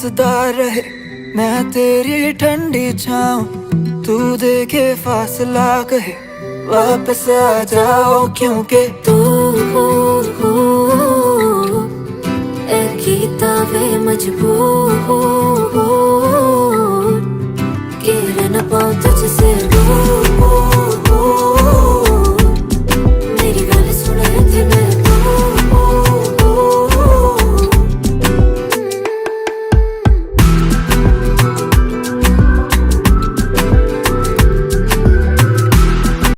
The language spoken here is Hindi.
हंसता रहे मैं तेरी ठंडी छाऊं, तू देखे फासला कहे वापस आ जाओ, क्योंकि तू कीता वे मजबूर कि रह न पाऊं तुझसे दूर।